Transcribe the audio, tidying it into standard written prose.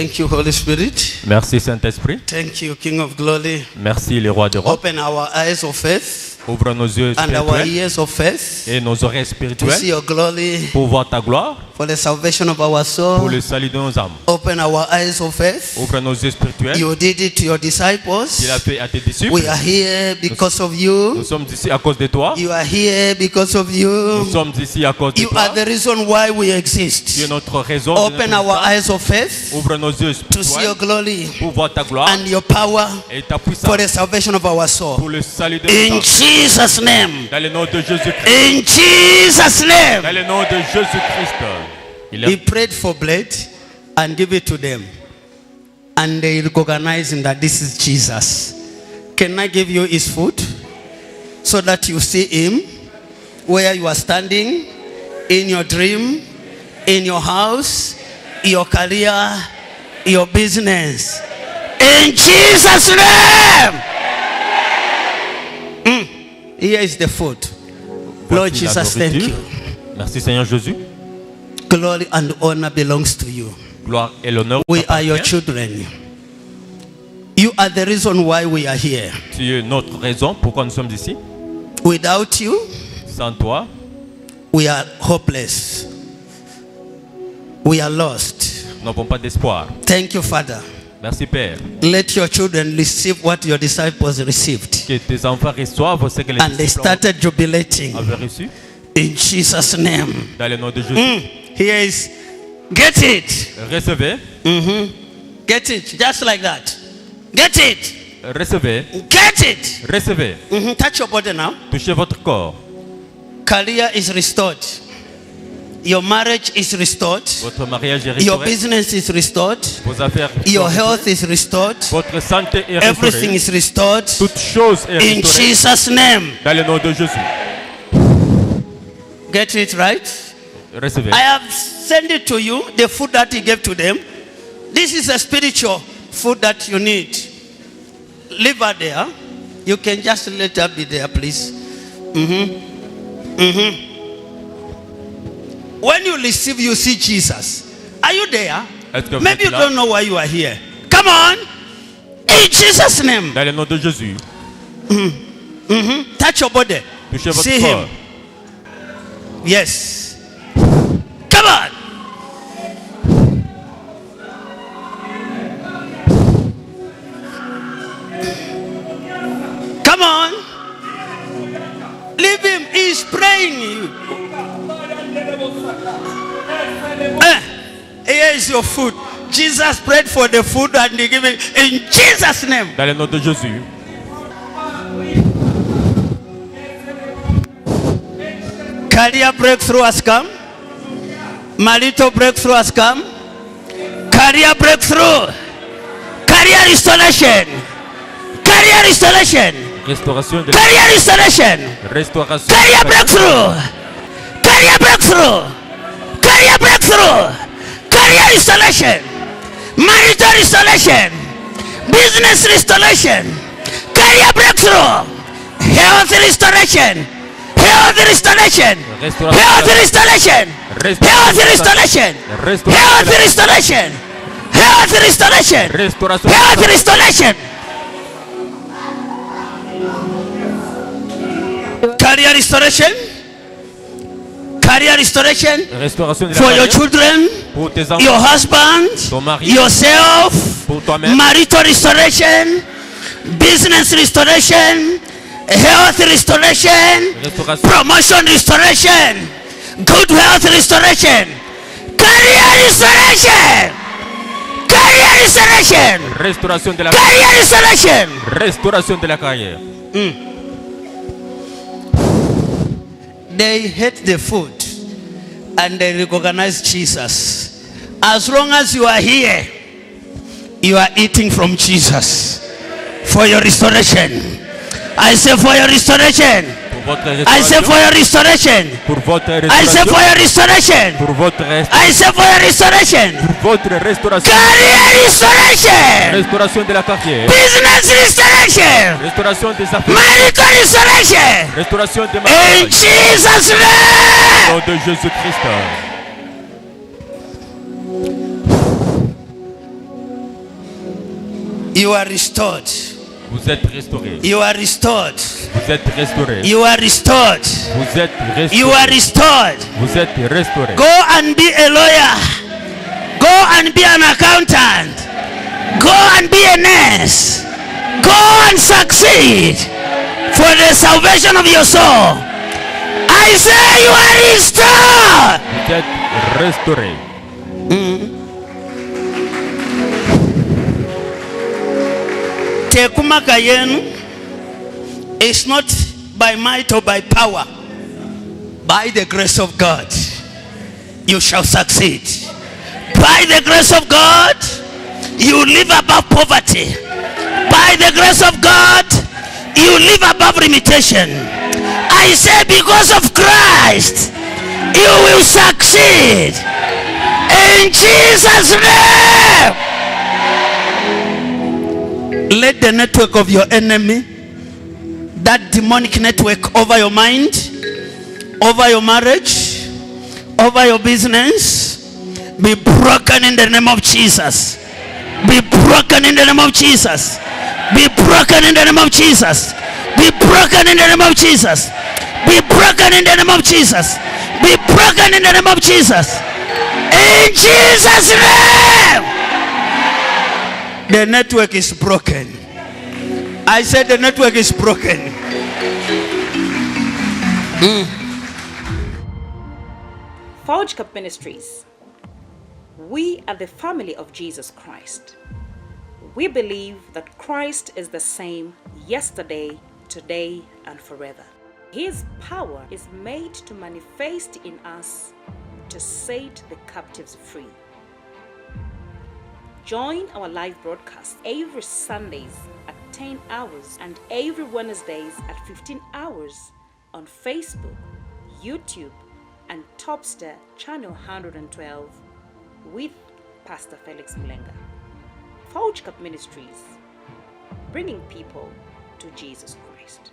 Thank you, Holy Spirit. Merci Saint-Esprit. Thank you, King of Glory. Merci les rois de roi. Open our eyes of faith Ouvre nos yeux and our spirituels ears of faith et nos oreilles to see spirituelles your glory pour voir ta gloire, for the salvation of our pour soul. le salut de nos âmes. Open our eyes of faith. Ouvre nos yeux spirituels. You did it to your disciples. Il a fait à tes disciples. We are here because of you. Nous sommes ici à cause de toi. You are here because of Nous you. sommes ici à cause de You toi. are the reason why we Tu es exist. notre raison. de Open notre our existence. eyes of faith Ouvre nos yeux to see your spirituels glory pour voir ta gloire and your power et ta for puissance the salvation of our soul. pour le salut de In nos âmes. Jesus' name. Dans le nom de Jésus-Christ. In Jesus' Dans name. le nom de Jésus-Christ. Il He est prayed for bread and give it to them. And they recognize him that this is Jesus. Can I give you his food so that you see him where you are standing, in your dream, in your house, your career, your business. In Jesus' name. Here is the food. Lord Voici la Jesus, thank nourriture. you. Merci Seigneur Jésus. Glory and honor belongs to you. Gloire et l'honneur. We are your t'appartiennent. children. You are the reason why we are here. Tu es notre raison pourquoi nous sommes ici. Without you, Sans toi, we are hopeless. We are lost. nous n'avons pas d'espoir. Thank you, Father. Merci Père. Let your children receive what your disciples received. Que tes enfants reçoivent ce que les And they disciples started jubilating. avaient reçu. In Jesus' name. Dans le nom de Jésus. Here is, get it. Recevez. Get it. Just like that. Get it. Recevez. Get it. Recevez. Touch your body now. Touchez votre corps. Career is restored. Your marriage is restored. Votre mariage est Your restauré. business is restored. Vos affaires Your sont health is restored. Votre santé est Everything restaurée. is restored. Toute chose est In restaurée. Jesus' name. Dans le nom de Jésus. Get it right? Recevez. I have sent it to you, the food that he gave to them. This is a spiritual food that you need. Leave her there. You can just let her be there, please. When you receive, you see Jesus. Are you there? Est-ce que vous Maybe you êtes là? don't know why you are here. Come on. In Jesus' name. Dans le nom de Jésus. Touch your body. Touchez votre See corps. him. Yes. Come on. Come on. Leave him. He's praying. Here is your food. Jesus prayed for the food and he gave it in Jesus' name. Dans le nom de Jésus. Career breakthrough has come. Marital breakthrough has come. Career breakthrough. Career restoration. Career restoration. Restauration de Career restoration. Restauration. Career breakthrough. Career breakthrough. Career breakthrough. Career restoration. Marital restoration. Business restoration. Career breakthrough. Health restoration. Health restoration. Health restoration. Health restoration. Health restoration. Health restoration. Restauration. Health restoration. Career restoration. Career restoration Restauration de la for your carrière. children, Pour tes your enfants. husband, Ton mari. yourself. Pour toi-même. Marital restoration, business restoration, health restoration, Restauration. promotion restoration, good health restoration, career restoration, career restoration, Restauration de la career restoration. Restauration de la carrière. They hate the food and they recognize Jesus. As long as you are here, you are eating from Jesus for your restoration. I say for your restoration. Pour votre I say for restauration. your restoration. Pour votre I say for restauration. your restoration. Pour votre I say for your restoration. Pour votre restauration. Career restoration. Restauration de la carrière. Business restoration. Restauration des affaires. Marital restoration. Restauration des In mariages. Jesus' Au name. nom de Jésus-Christ. You are restored. Vous êtes restauré. You are restored. Vous êtes restauré. You are restored. Vous êtes restauré. You are restored. Vous êtes restauré. Go and be a lawyer. Go and be an accountant. Go and be a nurse. Go and succeed for the salvation of your soul. I say you are restored. Vous êtes restauré. Tekumaka yenu is not by might or by power. By the grace of God, you shall succeed. By the grace of God, you live above poverty. By the grace of God, you live above limitation. I say because of Christ, you will succeed. In Jesus' name. Let the network of your enemy, that demonic network over your mind, over your marriage, over your business, be broken in the name of Jesus. Be broken in the name of Jesus. Be broken in the name of Jesus. Be broken in the name of Jesus. Be broken in the name of Jesus. Be broken in the name of Jesus. In Jesus' name. The network is broken. I said the network is broken. Fojcab Ministries. We are the family of Jesus Christ. We believe that Christ is the same yesterday, today, and forever. His power is made to manifest in us to set the captives free. Join our live broadcast every Sundays at 10 hours and every Wednesdays at 15 hours on Facebook, YouTube, and Topstar Channel 112 with Pastor Felix Mulenga. Fojcab Ministries, bringing people to Jesus Christ.